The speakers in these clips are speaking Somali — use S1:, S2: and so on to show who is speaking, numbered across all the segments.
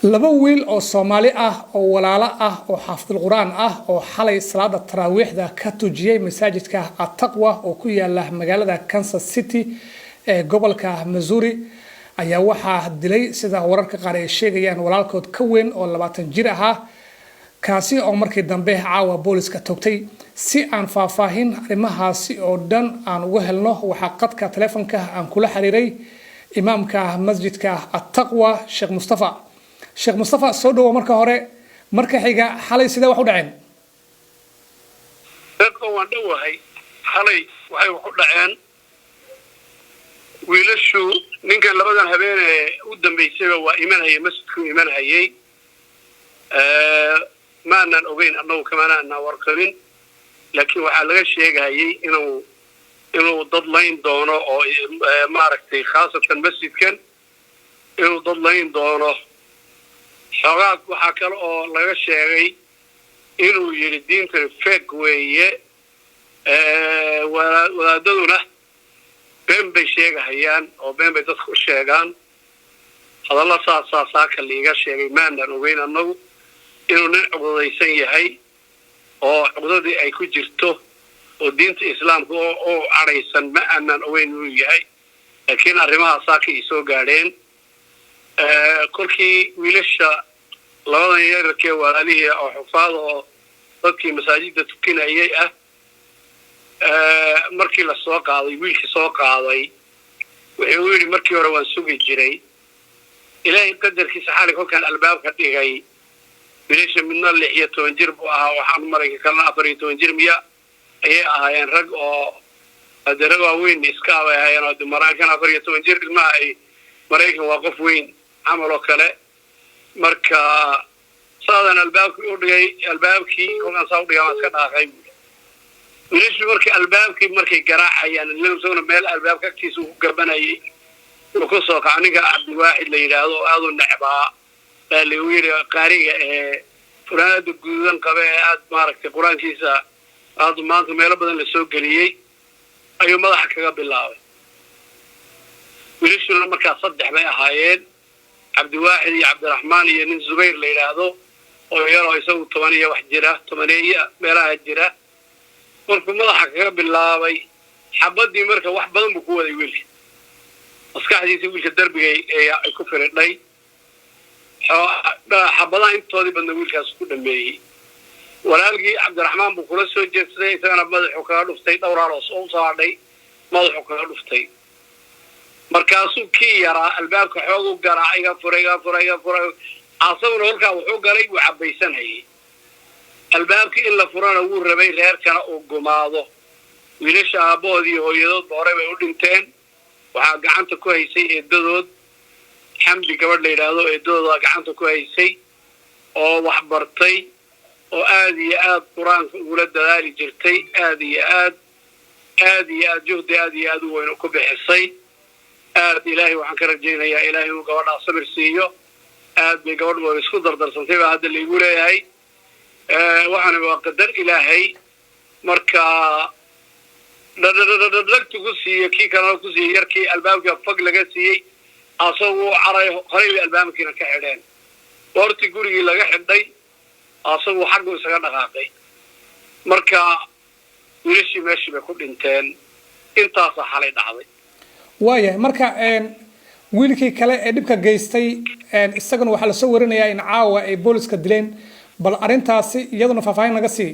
S1: laba wiil oo Soomaali ah oo walaalo ah oo xaafidul Quraan ah oo xalay salaada taraawiixda ka tujiyay masaajidka At-Taqwa oo ku yaala magaalada Kansas City ee gobolka Missouri ayaa waxa dilay sida wararka qaar ay sheegayaan walaalkood ka weyn oo 20 jir ah kaasi oo markii dambe caawa booliska toogtay si aan faahfaahin arrimahaasi oo dhan aan uga helno waxa qadka telefoonka aan kula xiriiray imaamka masjidka At-Taqwa Sheikh Mustafa soo dhawo marka hore marka xiga xalay sida wax u dhaceen
S2: dadka waan dhawahay xalay waxay wax u dhaceen wiilashu ninkan labadan habeen u dambeysay waa imanayay masjidku imanayay maanan ogeyn annagu kamaana warqabin laakiin waxa laga sheegayay inuu dad layn doono oo maaragtay khaasatan masjidkan inuu dad layn doono xogaad waxa kale oo laga sheegay inuu yiri diinta fake weeye wadaadaduna been bay sheegayaan oo been bay dadku sheegaan hadalla saasa ka liiga sheegay maanan ogeyn annagu inuu nin cuduraysan yahay oo cuduradi ay ku jirto oo diinta islaamka oo araysan ma aanan ogeyn inuu yahay laakiin arrimaha saaka ay soo gaadheen kolkii wiilasha labadan yarkee walaalihii oo xufaad oo dadkii masaajidda tukinayay ah markii la soo qaaday wiilkii soo qaaday wuxuu yiri markii hore waan sugi jiray ilaahay qadarkiisa xalay kolkaan albaabka dhigay wiilasha midna 16 jir buu ahaa waxaan marayka kalena 14 jir miya ayay ahaayeen rag oo adaraga waaweyn iska ahaayeen oo Maraykan 14 jir ilmaha ay Maraykan waa qof weyn عملوا كله مركا صادنا الباب ودي الباب كي كنا صاودي ما كنا غايب ليش مركا الباب كي مركا قراع يعني اللي مسونا مال الباب كيسو قربناي وكسوق عنيقا عبد الواحد اللي يلاهو هذا النعباء اللي ويري قاري فراد الجوزان قبائد مارك القرآن كيسا هذا ما أنتم مال بدن السوق قليي أيوم ما ضحك قبل الله وليش مركا صدح بيا هايين عبد الواحد يا عبد الرحمن يا نين زبير ليلادو oo yaro isagu 8 wax jira 8 meelaha jira markuu madaxa kaga bilaabay xabadii marka wax badan buu ku waday wiilka maskaxdiisa wiilka darbiga ay ku firidhay xabadaha intoodii badna wiilkaas ku dhameeyay walaalkii Cabdiraxmaan buu kula soo jeestay isagana madaxu kaga dhuftay dhowraalo soo saadhay madaxu kaga dhuftay markaasuu kii yaraa albaabka xoog u garaacay furay asaguna halka wuxuu galay uu cabaysanayay albaabkii in la furana uu rabay reerkana uu gumaado wiilasha aaboodii hooyadood hore bay u dhinteen waxa gacanta ku haysay eedadood xamdi gabadh la yiraahdo eedadooda gacanta ku haysay oo wax bartay oo aad iyo aad quraanka ula dadaali jirtay aad iyo aad juhdi aad iyo aad u weyn ku bixisay aad ilaahay waxaan ka rajaynayaa ilaahay uu gabadha sabir siiyo aad bay gabadhu isku dardarsantay baa hadda la igu leeyahay waxaan waa qadar ilaahay marka dadku ku siiyay kii kale ku siiyay yarkii albaabka fag laga siiyay asagoo caray qaray albaabkiina ka xidheen warti gurigii laga xidhay asagoo xaggu isaga dhaqaaqay marka wiilashii meeshii bay ku dhinteen intaas xalay dhacday
S1: waaye marka wiilkii kale ee dibka geystay isaguna waxa la soo warinayaa in caawa ay booliska dileen bal arintaasi iyaduna faahfaahin laga sii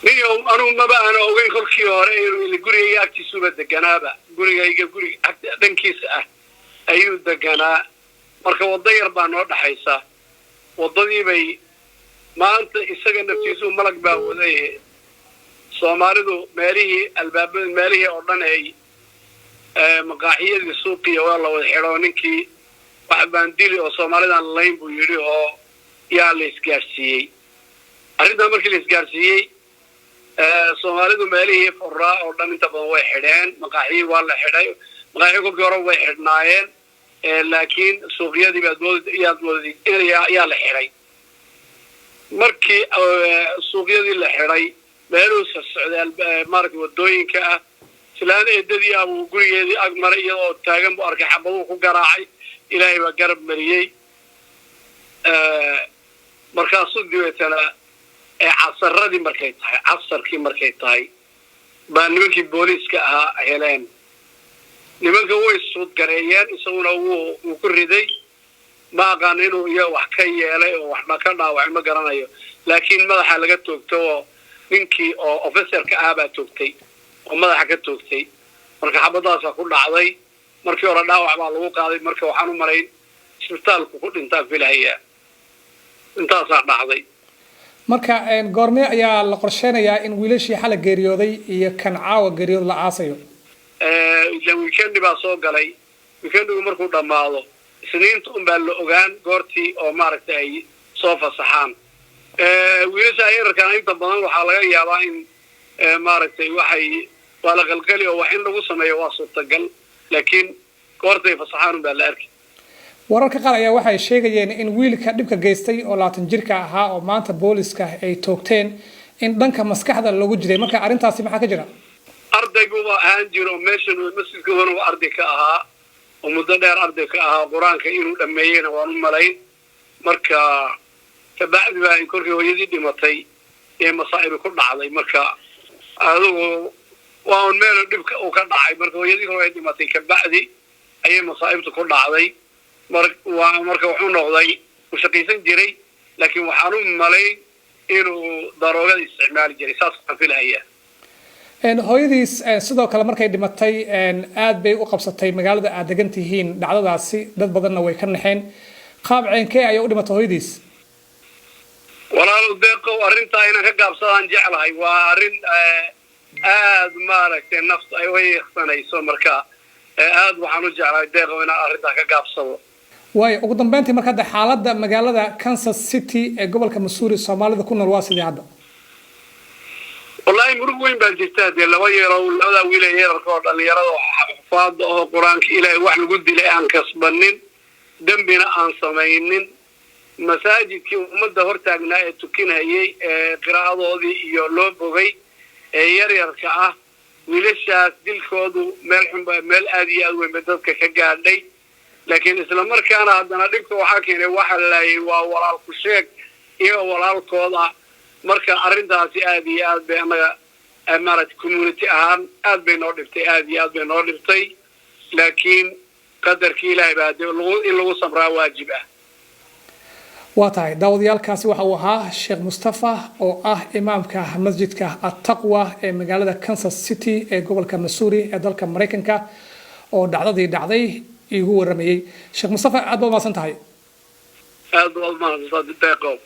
S2: niyo anu ma baan ogeyn kolkii hore inuu guriga agtiisu deganaaba guriga dhankiisa ah ayuu deganaa marka wada yar baa noo dhaxaysa wadadii bay maanta isaga naftiisu malag baa waday Soomaalidu meelihii albaabada meelihii oo dhan ay maqaaxiyadii suuqiya waa la wada xidho ninkii wax baan dili oo Soomaalidan layn buu yiri oo yaa la isgaarsiiyay arrinta markii la isgaarsiiyay Soomaalidu meelihii furaa oo dhan inta badan way xidheen maqaaxiyi waa la xidhay maqaaxiyi kolkii hore way xidhnaayeen laakiin suuqyadii baad yaa la xidhay markii suuqyadii la xidhay meeluu socday markii wadooyinka ah silaan eedadii abu gurigeedii ag maray iyadoo taagan buu arkay xabadu ku garaacay ilaahay baa garab mariyey markaasuu dibeetana casarradii casarkii markay tahay baa nimankii booliiska ahaa heleen nimanka way suudgareeyeen isaguna wuu ku riday ma aqaan inuu iyo wax ka yeelay oo wax ka dhaawacay ma garanayo laakiin madaxa laga toogto oo ninkii oo officerka ah baa toogtay oo madaxa ka toogtay marka xabadaas ku dhacday markii hore dhaawac baa lagu qaaday marka waxaan u maray isbitaalku ku dhintaa filaya intaas dhacday
S1: marka goormee ayaa la qorsheenayaa in wiilashii xal geeriyooday iyo kan caawa geeriyood la aasayo
S2: weekend baa soo galay weekendigu markuu dhamaado isniinta baa la ogaan goortii oo maaragtay ay soo fasaxaan wiilasha yararkan inta badan waxaa laga yaabaa in maaragtay waa la qalqali oo wax in lagu sameeyo waa suurtagal laakiin goortay fasaxaan baa la arkay
S1: wararka qaar ayaa waxay sheegayeen in wiilka dhibka geystay oo 20 jirka ahaa oo maanta booliska ay toogteen in dhanka maskaxda lagu jiray marka arintaasi maxaa ka jira
S2: ardaygu waa aan jiro meeshan masjidka waa arday ka ahaa oo muddo dheer arday ka ahaa quraanka inuu dhameeyeen waan u malayn marka kabacdi baa in korkii hooyadii dhimatay ee masaa'ib ku dhacday marka adigu waa meel dhibka uu ka dhacay marka hooyadii hore dhimatay kabacdi ayay masaa'ibtu ku dhacday marka wuxuu noqday u shaqaysan jiray laakiin waxaan u malay inuu daroogada isticmaali jiray saas aan filayaa
S1: hooyadiis sidoo kale markay dhimatay aad bay u qabsatay magaalada aad degan tihiin dhacdadaasi dad badanna way ka naxeen qaab ceenkee ayay u dhimatay hooyadiis
S2: walaal deeqo arrinta inaan ka gaabsadaan jeclahay waa arrin aad maaragtay nafta ay way xsanayso marka aad waxaan u jeclahay deeqo inaan arrinta ka gaabsado
S1: way ugu dambeyntii marka xaaladda magaalada Kansas City ee gobolka Missouri Soomaalida ku nool waa sidii hadda wallahi murug weyn baa jirta labada wiil ee yararka oo dhalinyarada xafaada oo quraanka ilaahay wax lagu dilay aan kasbanin dambina aan samaynin masaajidkii ummadda hortaagnaa ee tukinayay ee qiraa'adoodii iyo loo bogay ee yaryarka ah wiilashaas dilkoodu meel aad iyo aad weyn dadka ka gaadhay laakiin isla markaana haddana dhibka waxaa keenay waxa laayay waa walaalku sheeg iyo walaalkooda marka arrintaasi aad iyo aad bay anaga maaragtay community ahaan aad bay noo dhibtay laakiin qadarkii ilaahay baa in lagu sabraa waajib ah waa tahay daawadayaalkaasi waxa uu ahaa Sheekh Mustafa oo ah imaamka masjidka At-Taqwa ee magaalada Kansas City ee gobolka Missouri ee dalka Mareykanka oo dhacday igu waramayay Sheekh Mustafa aad baad maasan tahay
S2: aad baad maasan tahay